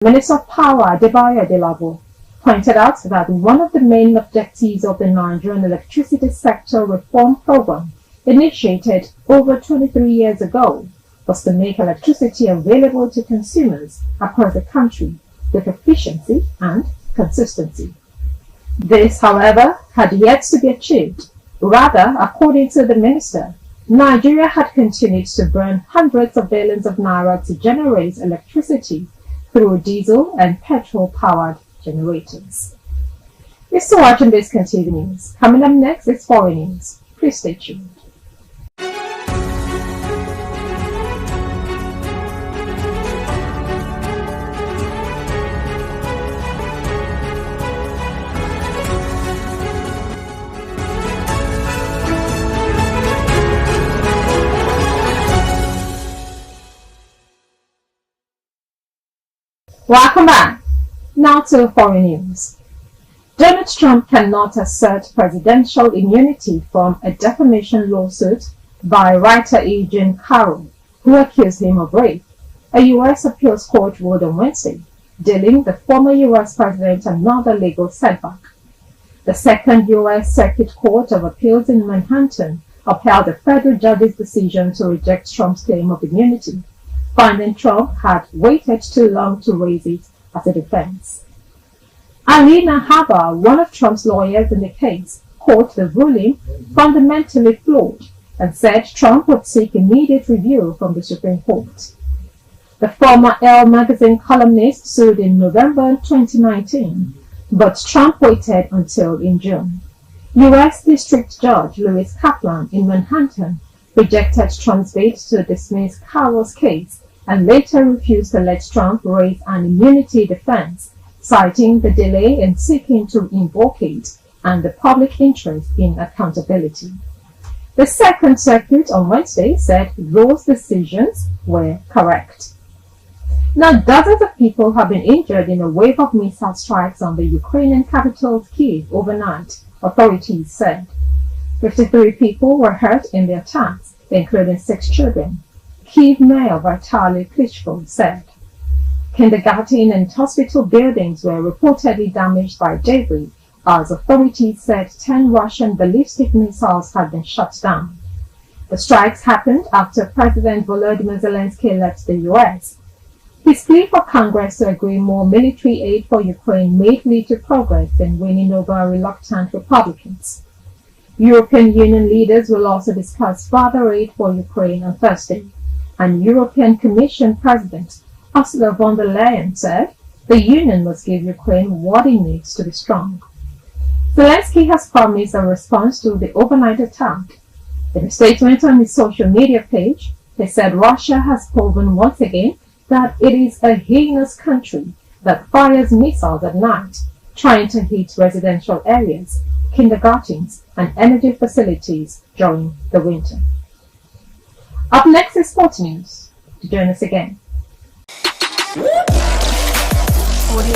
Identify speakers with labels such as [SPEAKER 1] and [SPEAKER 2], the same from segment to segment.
[SPEAKER 1] Minister of Power Adebayo Adelabo pointed out that one of the main objectives of the Nigerian electricity sector reform program, initiated over 23 years ago, was to make electricity available to consumers across the country with efficiency and consistency. This, however, had yet to be achieved. Rather, according to the minister, Nigeria had continued to burn hundreds of billions of naira to generate electricity through diesel and petrol-powered generators. You're still watching Biscon TV News. Coming up next is foreign news. Please stay tuned. Welcome back. Now to foreign news. Donald Trump cannot assert presidential immunity from a defamation lawsuit by writer Eugene Carroll, who accused him of rape. A U.S. appeals court ruled on Wednesday, dealing the former U.S. president another legal setback. The Second U.S. Circuit Court of Appeals in Manhattan upheld a federal judge's decision to reject Trump's claim of immunity, finding Trump had waited too long to raise it as a defense. Alina Haber, one of Trump's lawyers in the case, called the ruling fundamentally flawed and said Trump would seek immediate review from the Supreme Court. The former Elle magazine columnist sued in November 2019, but Trump waited until in June. U.S. District Judge Louis Kaplan in Manhattan rejected Trump's bid to dismiss Carroll's case and later refused to let Trump raise an immunity defense, citing the delay in seeking to invoke it and the public interest in accountability. The Second Circuit on Wednesday said those decisions were correct. Now, dozens of people have been injured in a wave of missile strikes on the Ukrainian capital Kyiv overnight, authorities said. 53 people were hurt in the attacks, including 6 children, Kyiv Mayor Vitaly Klitschko said. Kindergarten and hospital buildings were reportedly damaged by debris, as authorities said 10 Russian ballistic missiles had been shot down. The strikes happened after President Volodymyr Zelensky left the U.S. His plea for Congress to agree more military aid for Ukraine made little progress in winning over reluctant Republicans. European Union leaders will also discuss further aid for Ukraine on Thursday, and European Commission President Ursula von der Leyen said the Union must give Ukraine what it needs to be strong. Zelensky has promised a response to the overnight attack. In a statement on his social media page, he said Russia has proven once again that it is a heinous country that fires missiles at night, trying to hit residential areas, kindergartens, and energy facilities during the winter. Up next is sports news. To join us again. Audio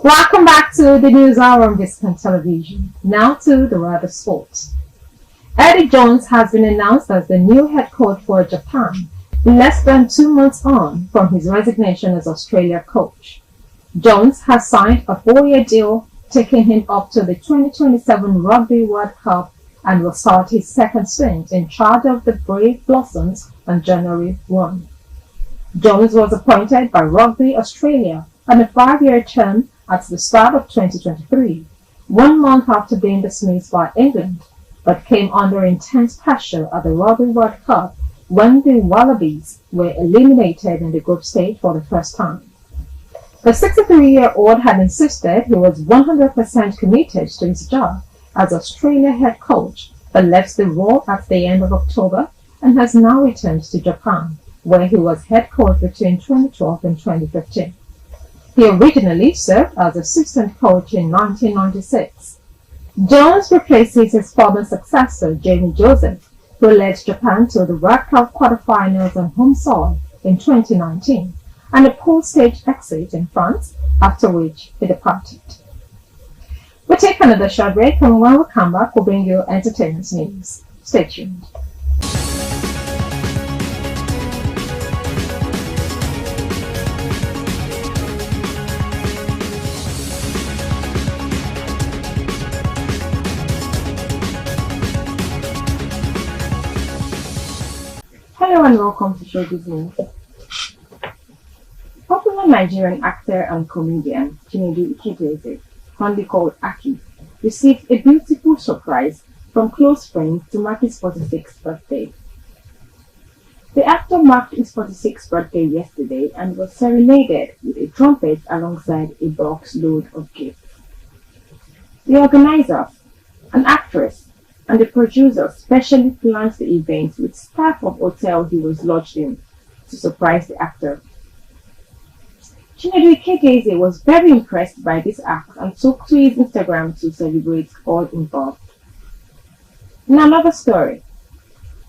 [SPEAKER 1] Welcome back to the News Hour on Biscon Television. Now to the world of sports. Eddie Jones has been announced as the new head coach for Japan, less than 2 months on from his resignation as Australia coach. Jones has signed a 4-year deal, taking him up to the 2027 Rugby World Cup, and will start his second stint in charge of the Brave Blossoms on January 1. Jones was appointed by Rugby Australia on a 5-year term at the start of 2023, 1 month after being dismissed by England, but came under intense pressure at the Rugby World Cup when the Wallabies were eliminated in the group stage for the first time. The 63-year-old had insisted he was 100% committed to his job as Australia head coach, but left the role at the end of October and has now returned to Japan, where he was head coach between 2012 and 2015. He originally served as assistant coach in 1996. Jones replaces his former successor, Jamie Joseph, who led Japan to the World Cup quarterfinals on home soil in 2019, and a post-stage exit in France, after which he departed. We'll take another short break, and when we come back, we'll bring you entertainment news. Stay tuned. Hello and welcome to Showbiz News. Popular Nigerian actor and comedian Chinedu Ikedieze, fondly called Aki, received a beautiful surprise from close friends to mark his 46th birthday. The actor marked his 46th birthday yesterday and was serenaded with a trumpet alongside a box load of gifts. The organizers, an actress, and the producer specially planned the event with staff of hotel he was lodged in to surprise the actor. Chinedu Ikedieze was very impressed by this act and took to his Instagram to celebrate all involved. In another story,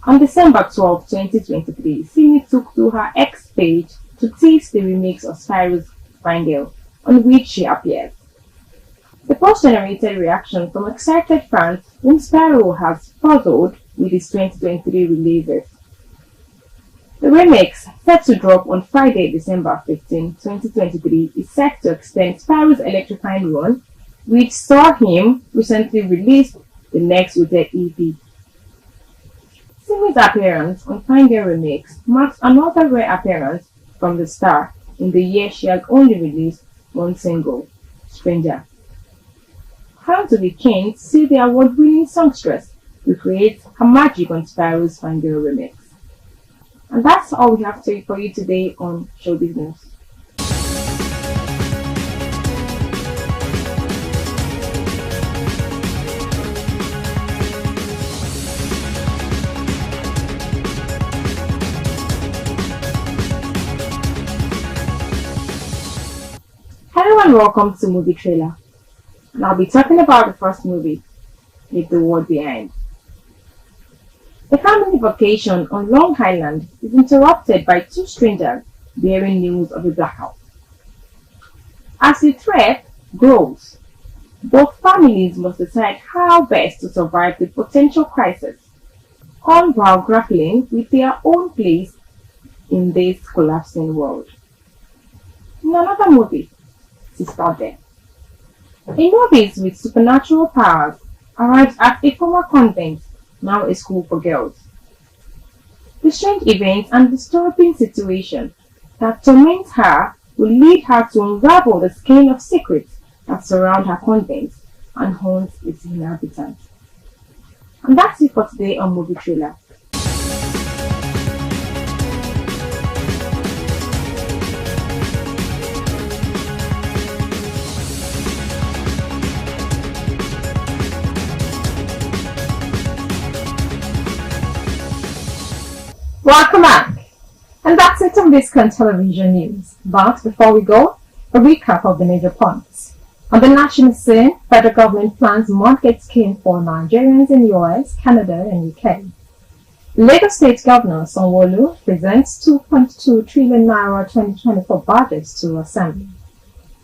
[SPEAKER 1] on December 12, 2023, Simi took to her X page to tease the remix of Spyro's Fine Girl, on which she appeared. The post generated reaction from excited fans whom Spyro has puzzled with his 2023 releases. The remix, set to drop on Friday, December 15, 2023, is set to extend Spyro's electrifying run, which saw him recently release the next Rooted EP. Simi's appearance on Fine Girl Remix marks another rare appearance from the star in the year she had only released one single, Stranger. How do we kings see the award-winning songstress recreate her magic on Spyro's Fine Girl Remix? And that's all we have for you today on Showbiz News. Hello and welcome to Movie Trailer. And I'll be talking about the first movie, Leave the World Behind. The family vacation on Long Island is interrupted by two strangers bearing news of a blackout. As the threat grows, both families must decide how best to survive the potential crisis, all while grappling with their own place in this collapsing world. In another movie, Sister Death, a novice with supernatural powers arrives at a former convent, now a school for girls. The strange events and disturbing situation that torment her will lead her to unravel the skein of secrets that surround her convent and haunt its inhabitants. And that's it for today on Movie Trailer. Welcome back! And that's it on Biscon Television News. But before we go, a recap of the major points. On the national scene, federal government plans mortgage scheme for Nigerians in US, Canada and UK. Lagos State Governor Sanwo-Olu presents 2.2 trillion naira 2024 budget to Assembly.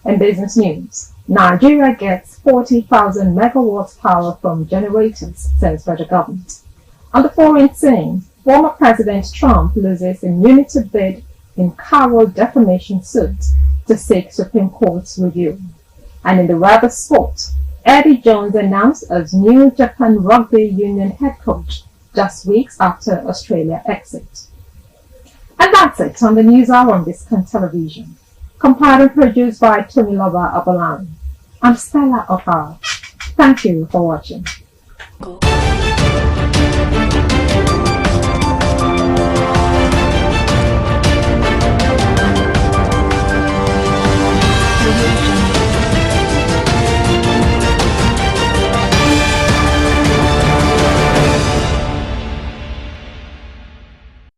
[SPEAKER 1] In business news, Nigeria gets 40,000 megawatts power from generators, says federal government. On the foreign scene, former President Trump loses immunity bid in Carroll defamation suit to seek Supreme Court's review. And in the rubber sport, Eddie Jones announced as new Japan Rugby Union head coach just weeks after Australia exit. And that's it on the News Hour on Biscon Television. Compiled and produced by Tomiloba Abalani. I'm Stella O'Hara. Thank you for watching.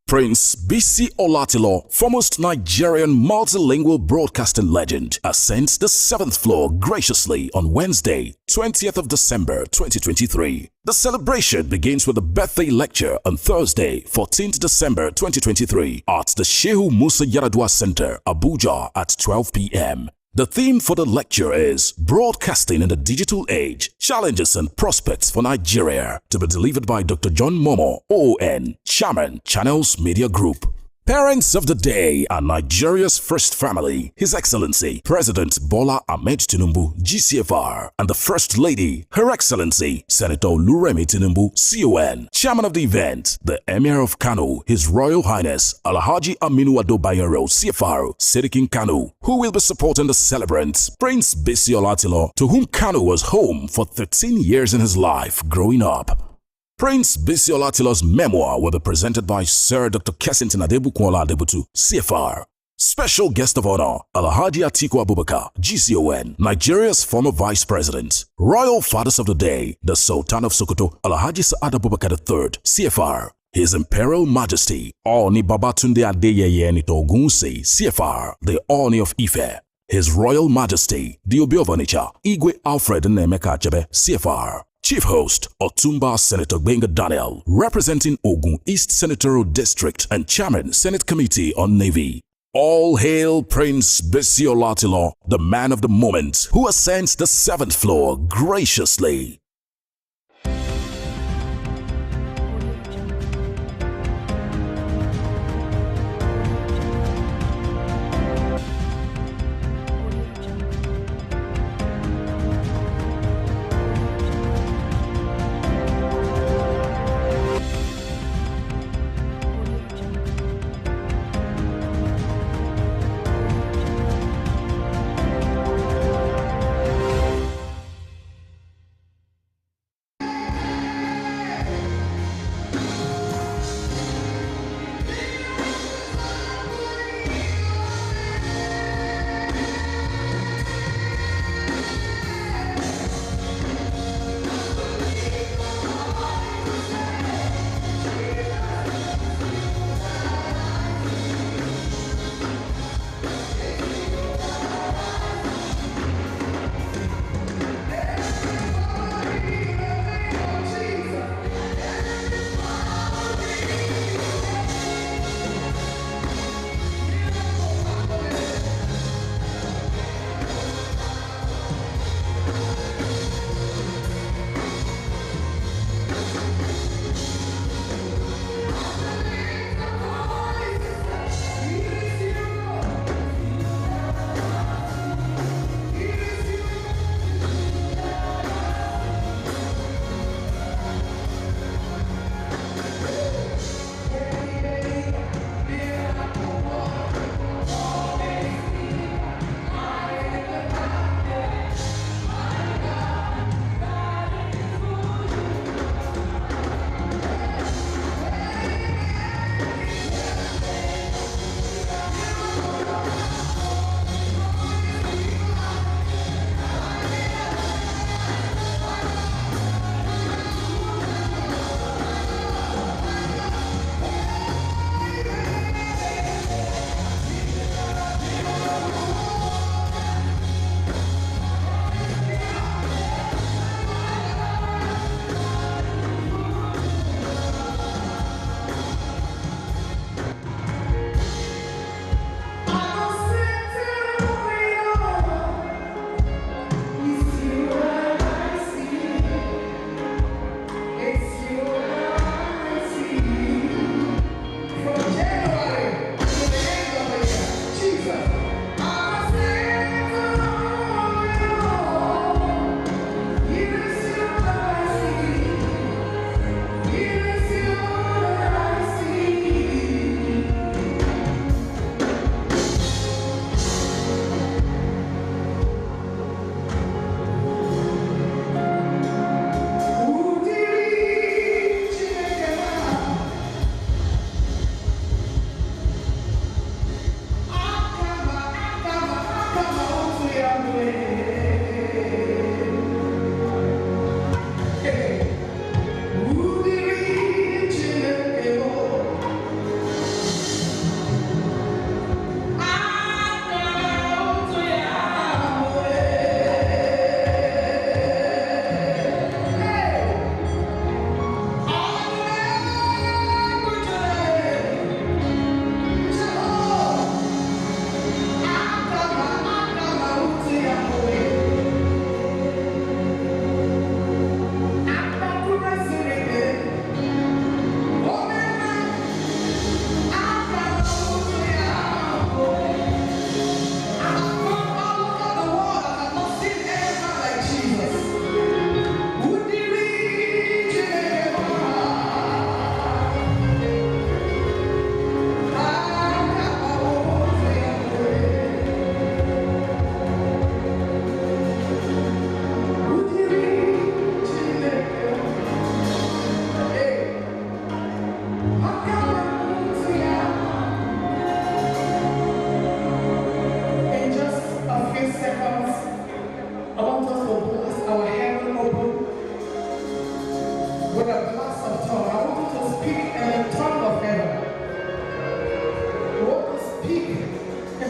[SPEAKER 2] Prince Bisi Olatilo, foremost Nigerian multilingual broadcasting legend, ascends the 7th floor graciously on Wednesday, 20th of December 2023. The celebration begins with a birthday lecture on Thursday, 14th December 2023 at the Shehu Musa Yaradua Center, Abuja at 12 p.m. The theme for the lecture is Broadcasting in the Digital Age, Challenges and Prospects for Nigeria, to be delivered by Dr. John Momo, ON, Chairman, Channels Media Group. Parents of the day are Nigeria's first family, His Excellency President Bola Ahmed Tinubu, GCFR, and the First Lady, Her Excellency Senator Luremi Tinubu, CON. Chairman of the event, the Emir of Kano, His Royal Highness Alhaji Aminu Ado Bayero, CFR, Sedikin Kano, who will be supporting the celebrant, Prince Bisi Olatilo, to whom Kano was home for 13 years in his life growing up. Prince Bisi Olatilo's memoir will be presented by Sir Dr. Kessington Adebukola Adebutu, CFR. Special guest of honor, Alhaji Atiku Abubakar, GCON, Nigeria's former Vice President. Royal Fathers of the Day, the Sultan of Sokoto, Alhaji Sa'ad Abubakar III, CFR. His Imperial Majesty, Oni Babatunde Adeyeye Nitogunse, CFR, the Oni of Ife. His Royal Majesty, the Obi of Onitsha, Igwe Alfred Nemeka Achebe, CFR. Chief Host, Otumba Senator Benga Daniel, representing Ogun East Senatorial District and Chairman, Senate Committee on Navy. All hail Prince Bisi Olatilo, the man of the moment, who ascends the 7th floor graciously.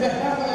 [SPEAKER 3] have